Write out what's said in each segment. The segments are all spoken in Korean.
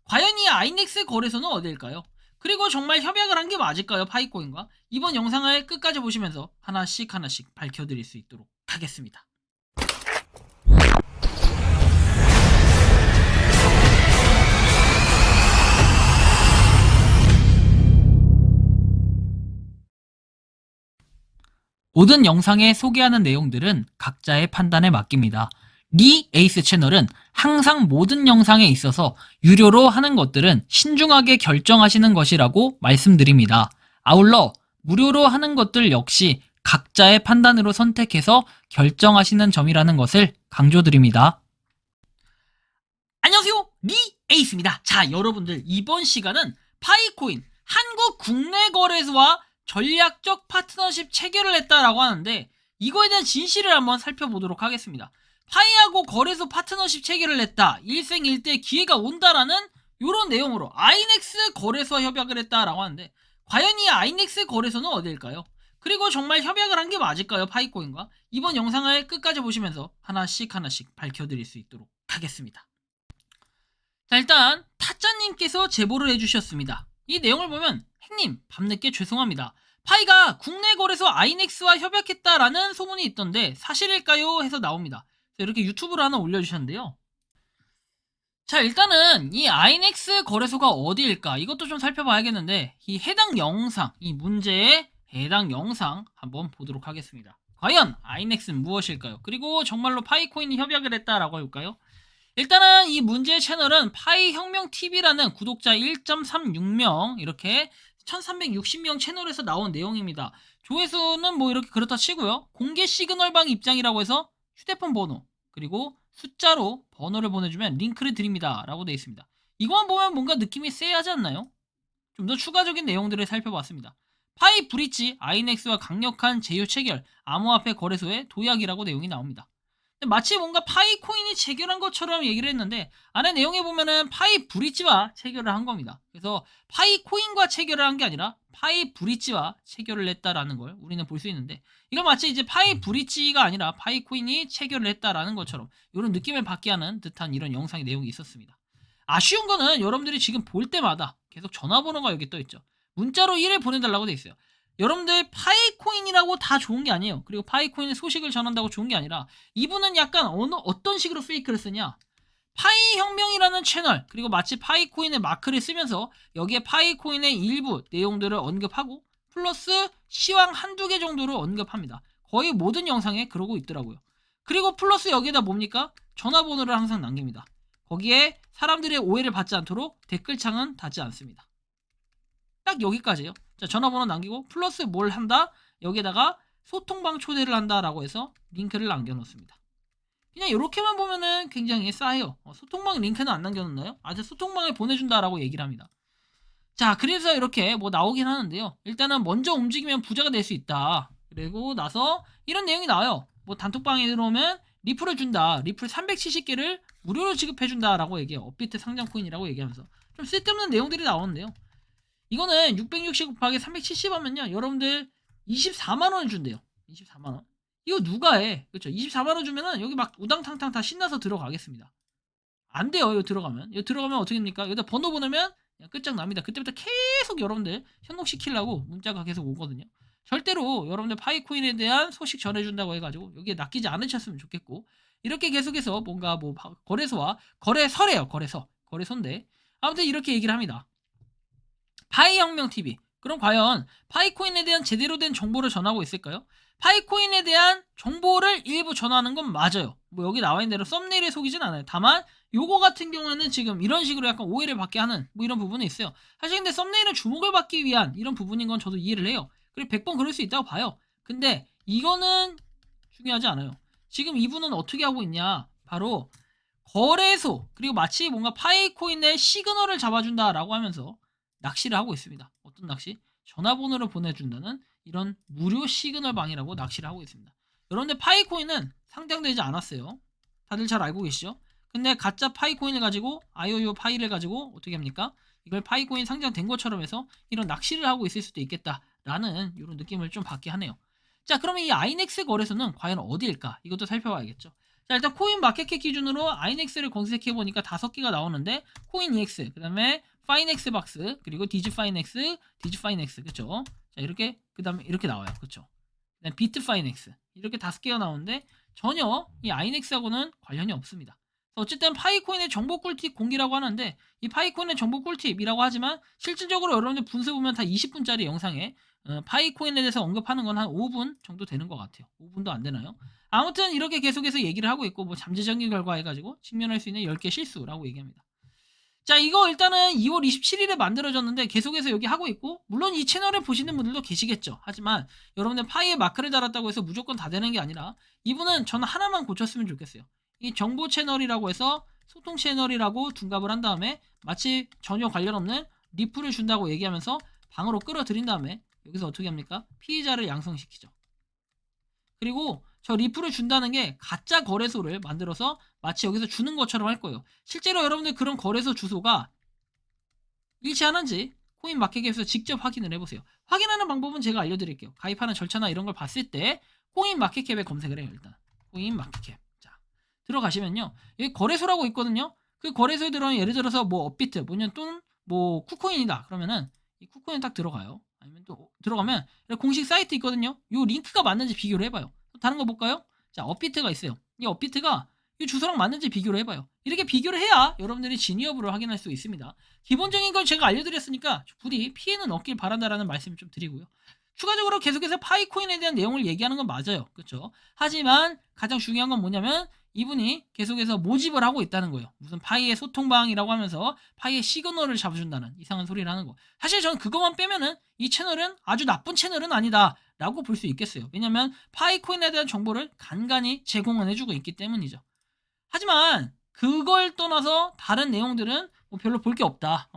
과연 이 아이넥스 거래소는 어디일까요? 그리고 정말 협약을 한 게 맞을까요? 파이코인과? 이번 영상을 끝까지 보시면서 하나씩 밝혀드릴 수 있도록 하겠습니다. 모든 영상에 소개하는 내용들은 각자의 판단에 맡깁니다. 리 에이스 채널은 항상 모든 영상에 있어서 유료로 하는 것들은 신중하게 결정하시는 것이라고 말씀드립니다. 아울러 무료로 하는 것들 역시 각자의 판단으로 선택해서 결정하시는 점이라는 것을 강조드립니다. 안녕하세요, 리 에이스입니다. 자, 여러분들 이번 시간은 파이코인 한국 국내 거래소와 전략적 파트너십 체결을 했다라고 하는데 이거에 대한 진실을 한번 살펴보도록 하겠습니다. 파이하고 거래소 파트너십 체결을 했다, 일생일대 기회가 온다라는 이런 내용으로 아이넥스 거래소와 협약을 했다라고 하는데 과연 이 아이넥스 거래소는 어디일까요? 그리고 정말 협약을 한 게 맞을까요? 파이코인과? 이번 영상을 끝까지 보시면서 하나씩 밝혀드릴 수 있도록 하겠습니다. 자, 일단 타짜님께서 제보를 해주셨습니다. 이 내용을 보면 행님 밤늦게 죄송합니다. 파이가 국내 거래소 아이넥스와 협약했다라는 소문이 있던데 사실일까요? 해서 나옵니다. 이렇게 유튜브를 하나 올려주셨는데요. 자, 일단은 이 아이넥스 거래소가 어디일까 이것도 좀 살펴봐야겠는데 이 해당 영상, 이 문제의 해당 영상 한번 보도록 하겠습니다. 과연 아이넥스는 무엇일까요? 그리고 정말로 파이코인이 협약을 했다라고 할까요? 일단은 이 문제의 채널은 파이혁명TV라는 구독자 1.36명 이렇게 1360명 채널에서 나온 내용입니다. 조회수는 뭐 이렇게 그렇다 치고요. 공개 시그널방 입장이라고 해서 휴대폰 번호 그리고 숫자로 번호를 보내주면 링크를 드립니다 라고 되어 있습니다. 이거만 보면 뭔가 느낌이 쎄하지 않나요? 좀 더 추가적인 내용들을 살펴봤습니다. 파이 브릿지 아이넥스와 강력한 제휴 체결 암호화폐 거래소의 도약이라고 내용이 나옵니다. 마치 뭔가 파이코인이 체결한 것처럼 얘기를 했는데 안에 내용에 보면은 파이 브릿지와 체결을 한 겁니다. 그래서 파이코인과 체결을 한 게 아니라 파이 브릿지와 체결을 했다라는 걸 우리는 볼 수 있는데 이건 마치 이제 파이 브릿지가 아니라 파이코인이 체결을 했다라는 것처럼 이런 느낌을 받게 하는 듯한 이런 영상의 내용이 있었습니다. 아쉬운 거는 여러분들이 지금 볼 때마다 계속 전화번호가 여기 떠있죠. 문자로 1을 보내달라고 돼 있어요. 여러분들 파이코인이라고 다 좋은 게 아니에요. 그리고 파이코인의 소식을 전한다고 좋은 게 아니라 이분은 약간 어떤 식으로 페이크를 쓰냐, 파이혁명이라는 채널 그리고 마치 파이코인의 마크를 쓰면서 여기에 파이코인의 일부 내용들을 언급하고 플러스 시황 한두 개 정도를 언급합니다. 거의 모든 영상에 그러고 있더라고요. 그리고 플러스 여기에다 뭡니까? 전화번호를 항상 남깁니다. 거기에 사람들의 오해를 받지 않도록 댓글창은 닫지 않습니다. 딱 여기까지예요. 자, 전화번호 남기고 플러스 뭘 한다? 여기에다가 소통방 초대를 한다라고 해서 링크를 남겨놓습니다. 그냥 이렇게만 보면은 굉장히 싸해요. 소통방 링크는 안 남겨놓나요? 아직 소통방에 보내준다라고 얘기를 합니다. 자, 그래서 이렇게 뭐 나오긴 하는데요. 일단은 먼저 움직이면 부자가 될 수 있다. 그리고 나서 이런 내용이 나와요. 뭐 단톡방에 들어오면 리플을 준다. 리플 370개를 무료로 지급해준다라고 얘기해요. 업비트 상장코인이라고 얘기하면서 좀 쓸데없는 내용들이 나오는데요. 이거는 660 곱하기 370 하면요 여러분들 24만원을 준대요. 24만원 이거 누가 해? 그렇죠? 24만원 주면은 여기 막 우당탕탕 다 신나서 들어가겠습니다. 안 돼요. 이거 들어가면 어떻게 됩니까? 여기다 번호 보내면 그냥 끝장납니다. 그때부터 계속 여러분들 현혹시키려고 문자가 계속 오거든요. 절대로 여러분들 파이코인에 대한 소식 전해준다고 해가지고 여기에 낚이지 않으셨으면 좋겠고, 이렇게 계속해서 뭔가 뭐 거래소와 거래소래요. 거래소인데 아무튼 이렇게 얘기를 합니다. 파이혁명TV. 그럼 과연 파이코인에 대한 제대로 된 정보를 전하고 있을까요? 파이코인에 대한 정보를 일부 전하는 건 맞아요. 뭐 여기 나와 있는 대로 썸네일에 속이진 않아요. 다만 요거 같은 경우에는 지금 이런 식으로 약간 오해를 받게 하는 뭐 이런 부분이 있어요. 사실 근데 썸네일은 주목을 받기 위한 이런 부분인 건 저도 이해를 해요. 그리고 100번 그럴 수 있다고 봐요. 근데 이거는 중요하지 않아요. 지금 이분은 어떻게 하고 있냐, 바로 거래소 그리고 마치 뭔가 파이코인의 시그널을 잡아준다라고 하면서 낚시를 하고 있습니다. 어떤 낚시? 전화번호를 보내준다는 이런 무료 시그널 방이라고 낚시를 하고 있습니다. 여러분들 파이코인은 상장되지 않았어요. 다들 잘 알고 계시죠? 근데 가짜 파이코인을 가지고 IOU 파일을 가지고 어떻게 합니까? 이걸 파이코인 상장된 것처럼 해서 이런 낚시를 하고 있을 수도 있겠다라는 이런 느낌을 좀 받게 하네요. 자, 그러면 이 아이넥스 거래소는 과연 어디일까? 이것도 살펴봐야겠죠. 자, 일단 코인 마켓캡 기준으로 아이넥스를 검색해 보니까 5개가 나오는데 코인 EX, 그다음에 파이넥스 박스, 그리고 디지파이넥스, 디지파이넥스, 그쵸? 자, 이렇게 그다음에 이렇게 나와요, 그쵸? 그다음 비트파이넥스 이렇게 5개가 나오는데 전혀 이 아이넥스하고는 관련이 없습니다. 어쨌든 파이코인의 정보 꿀팁 공개라고 하는데 이 파이코인의 정보 꿀팁이라고 하지만 실질적으로 여러분들 분수 보면 다 20분짜리 영상에 파이코인에 대해서 언급하는 건 한 5분 정도 되는 것 같아요. 5분도 안 되나요? 아무튼 이렇게 계속해서 얘기를 하고 있고 뭐 잠재적인 결과 해가지고 직면할 수 있는 10개 실수라고 얘기합니다. 자, 이거 일단은 2월 27일에 만들어졌는데 계속해서 여기 하고 있고 물론 이 채널을 보시는 분들도 계시겠죠. 하지만 여러분들 파이에 마크를 달았다고 해서 무조건 다 되는 게 아니라 이분은 저는 하나만 고쳤으면 좋겠어요. 이 정보 채널이라고 해서 소통 채널이라고 둔갑을 한 다음에 마치 전혀 관련 없는 리플을 준다고 얘기하면서 방으로 끌어들인 다음에 여기서 어떻게 합니까? 피해자를 양성시키죠. 그리고 저 리플을 준다는 게 가짜 거래소를 만들어서 마치 여기서 주는 것처럼 할 거예요. 실제로 여러분들 그런 거래소 주소가 일치하는지 코인 마켓캡에서 직접 확인을 해보세요. 확인하는 방법은 제가 알려드릴게요. 가입하는 절차나 이런 걸 봤을 때 코인 마켓캡에 검색을 해요. 일단 코인 마켓캡. 자, 들어가시면요, 여기 거래소라고 있거든요. 그 거래소에 들어가면 예를 들어서 뭐 업비트 뭐냐 또는 뭐 쿠코인이다 그러면은 이 쿠코인 딱 들어가요. 아니면 또 들어가면 공식 사이트 있거든요. 요 링크가 맞는지 비교를 해봐요. 다른 거 볼까요? 자, 업비트가 있어요. 이 업비트가 이 주소랑 맞는지 비교를 해봐요. 이렇게 비교를 해야 여러분들이 진위 여부를 확인할 수 있습니다. 기본적인 건 제가 알려드렸으니까 부디 피해는 없길 바란다라는 말씀을 좀 드리고요. 추가적으로 계속해서 파이코인에 대한 내용을 얘기하는 건 맞아요. 그렇죠? 하지만 가장 중요한 건 뭐냐면 이분이 계속해서 모집을 하고 있다는 거예요. 무슨 파이의 소통방이라고 하면서 파이의 시그널을 잡아준다는 이상한 소리를 하는 거. 사실 저는 그것만 빼면은 이 채널은 아주 나쁜 채널은 아니다 라고 볼 수 있겠어요. 왜냐면 파이코인에 대한 정보를 간간히 제공을 해주고 있기 때문이죠. 하지만 그걸 떠나서 다른 내용들은 뭐 별로 볼 게 없다.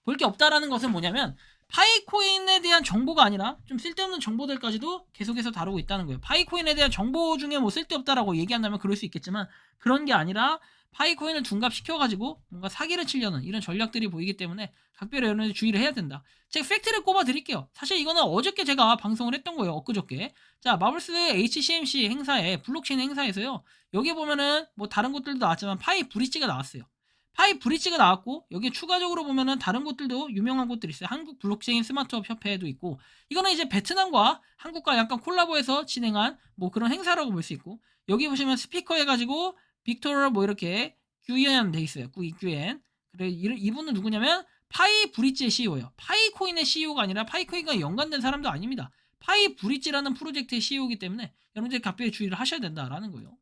볼 게 없다라는 것은 뭐냐면 파이코인에 대한 정보가 아니라 좀 쓸데없는 정보들까지도 계속해서 다루고 있다는 거예요. 파이코인에 대한 정보 중에 뭐 쓸데없다라고 얘기한다면 그럴 수 있겠지만 그런 게 아니라 파이코인을 둔갑시켜가지고 뭔가 사기를 치려는 이런 전략들이 보이기 때문에 각별히 여러분들 주의를 해야 된다. 제가 팩트를 꼽아 드릴게요. 사실 이거는 어저께 제가 방송을 했던 거예요. 엊그저께. 자, 마블스 HCMC 행사에 블록체인 행사에서요. 여기 보면은 뭐 다른 곳들도 나왔지만 파이 브릿지가 나왔어요. 파이 브릿지가 나왔고 여기 추가적으로 보면은 다른 곳들도 유명한 곳들이 있어요. 한국 블록체인 스마트업 협회도 있고 이거는 이제 베트남과 한국과 약간 콜라보해서 진행한 뭐 그런 행사라고 볼 수 있고 여기 보시면 스피커 해가지고 빅토르 뭐 이렇게 규엔 돼 있어요. 규엔. 그래 이분은 누구냐면 파이 브릿지의 CEO예요. 파이코인의 CEO가 아니라 파이코인과 연관된 사람도 아닙니다. 파이 브릿지라는 프로젝트의 CEO이기 때문에 여러분들이 각별히 주의를 하셔야 된다라는 거예요.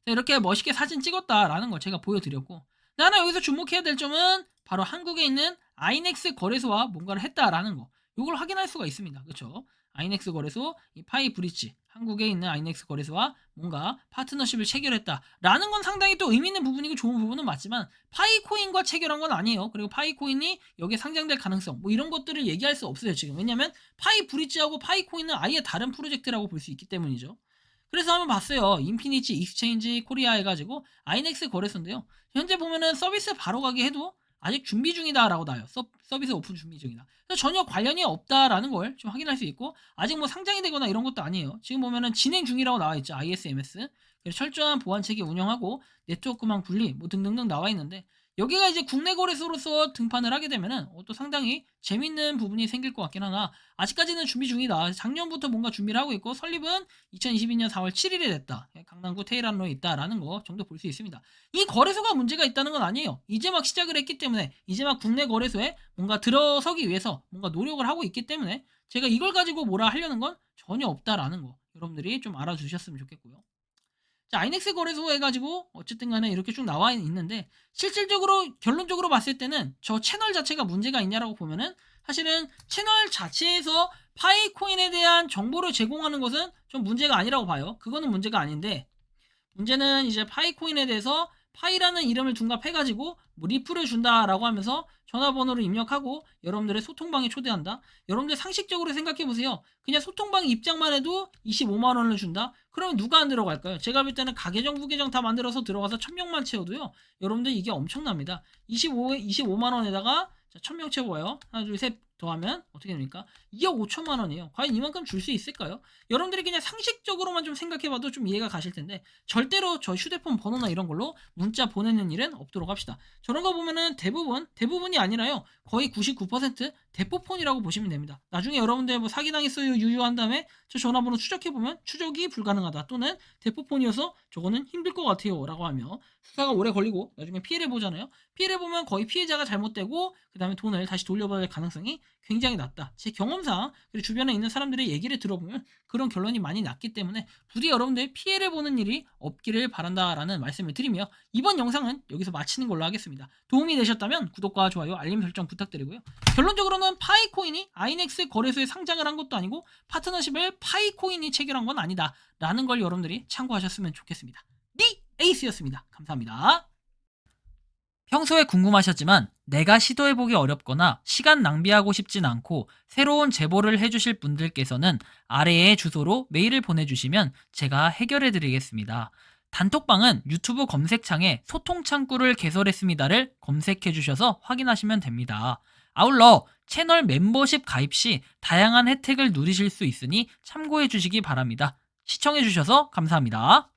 이렇게 멋있게 사진 찍었다라는 걸 제가 보여드렸고 하나 여기서 주목해야 될 점은 바로 한국에 있는 아이넥스 거래소와 뭔가를 했다라는 거 이걸 확인할 수가 있습니다. 그렇죠? 아이넥스 거래소, 이 파이 브릿지 한국에 있는 아이넥스 거래소와 뭔가 파트너십을 체결했다라는 건 상당히 또 의미 있는 부분이고 좋은 부분은 맞지만 파이코인과 체결한 건 아니에요. 그리고 파이코인이 여기에 상장될 가능성 뭐 이런 것들을 얘기할 수 없어요. 지금 왜냐면 파이 브릿지하고 파이코인은 아예 다른 프로젝트라고 볼 수 있기 때문이죠. 그래서 한번 봤어요. 인피니티 익스체인지 코리아 해가지고 아이넥스 거래소인데요. 현재 보면은 서비스 바로 가게 해도 아직 준비 중이다라고 나와요. 서비스 오픈 준비 중이다. 그래서 전혀 관련이 없다라는 걸 좀 확인할 수 있고 아직 뭐 상장이 되거나 이런 것도 아니에요. 지금 보면은 진행 중이라고 나와 있죠. ISMS. 그래서 철저한 보안 체계 운영하고 네트워크망 분리 뭐 등등등 나와 있는데 여기가 이제 국내 거래소로서 등판을 하게 되면은 또 상당히 재밌는 부분이 생길 것 같긴 하나 아직까지는 준비 중이다. 작년부터 뭔가 준비를 하고 있고 설립은 2022년 4월 7일에 됐다. 강남구 테헤란로에 있다라는 거 정도 볼 수 있습니다. 이 거래소가 문제가 있다는 건 아니에요. 이제 막 시작을 했기 때문에 이제 막 국내 거래소에 뭔가 들어서기 위해서 뭔가 노력을 하고 있기 때문에 제가 이걸 가지고 뭐라 하려는 건 전혀 없다라는 거 여러분들이 좀 알아주셨으면 좋겠고요. 자, 아이넥스 거래소 해가지고 어쨌든 간에 이렇게 쭉 나와 있는데 실질적으로 결론적으로 봤을 때는 저 채널 자체가 문제가 있냐라고 보면은 사실은 채널 자체에서 파이코인에 대한 정보를 제공하는 것은 좀 문제가 아니라고 봐요. 그거는 문제가 아닌데 문제는 이제 파이코인에 대해서 파이라는 이름을 둔갑해가지고 뭐 리플을 준다라고 하면서 전화번호를 입력하고 여러분들의 소통방에 초대한다. 여러분들 상식적으로 생각해보세요. 그냥 소통방 입장만 해도 25만원을 준다? 그러면 누가 안 들어갈까요? 제가 볼 때는 가계정, 부계정 다 만들어서 들어가서 1000명만 채워도요. 여러분들 이게 엄청납니다. 25만원에다가 1000명 채워요. 하나, 둘, 셋, 더하면 어떻게 됩니까? 2억 5천만 원이에요. 과연 이만큼 줄 수 있을까요? 여러분들이 그냥 상식적으로만 좀 생각해봐도 좀 이해가 가실 텐데 절대로 저 휴대폰 번호나 이런 걸로 문자 보내는 일은 없도록 합시다. 저런 거 보면은 대부분이 아니라요. 거의 99% 대포폰이라고 보시면 됩니다. 나중에 여러분들 뭐 사기당했어요 유유한 다음에 저 전화번호 추적해보면 추적이 불가능하다 또는 대포폰이어서 저거는 힘들 것 같아요 라고 하며 수사가 오래 걸리고 나중에 피해를 보잖아요. 피해를 보면 거의 피해자가 잘못되고 그 다음에 돈을 다시 돌려받을 가능성이 굉장히 낮다. 제 경험상 그리고 주변에 있는 사람들의 얘기를 들어보면 그런 결론이 많이 났기 때문에 부디 여러분들 피해를 보는 일이 없기를 바란다라는 말씀을 드리며 이번 영상은 여기서 마치는 걸로 하겠습니다. 도움이 되셨다면 구독과 좋아요 알림 설정 부탁드리고요. 결론적으로는 파이코인이 아이넥스 거래소에 상장을 한 것도 아니고 파트너십을 파이코인이 체결한 건 아니다 라는 걸 여러분들이 참고하셨으면 좋겠습니다. 니 에이스였습니다. 감사합니다. 평소에 궁금하셨지만 내가 시도해보기 어렵거나 시간 낭비하고 싶진 않고 새로운 제보를 해주실 분들께서는 아래의 주소로 메일을 보내주시면 제가 해결해드리겠습니다. 단톡방은 유튜브 검색창에 소통창구를 개설했습니다를 검색해주셔서 확인하시면 됩니다. 아울러 채널 멤버십 가입 시 다양한 혜택을 누리실 수 있으니 참고해주시기 바랍니다. 시청해주셔서 감사합니다.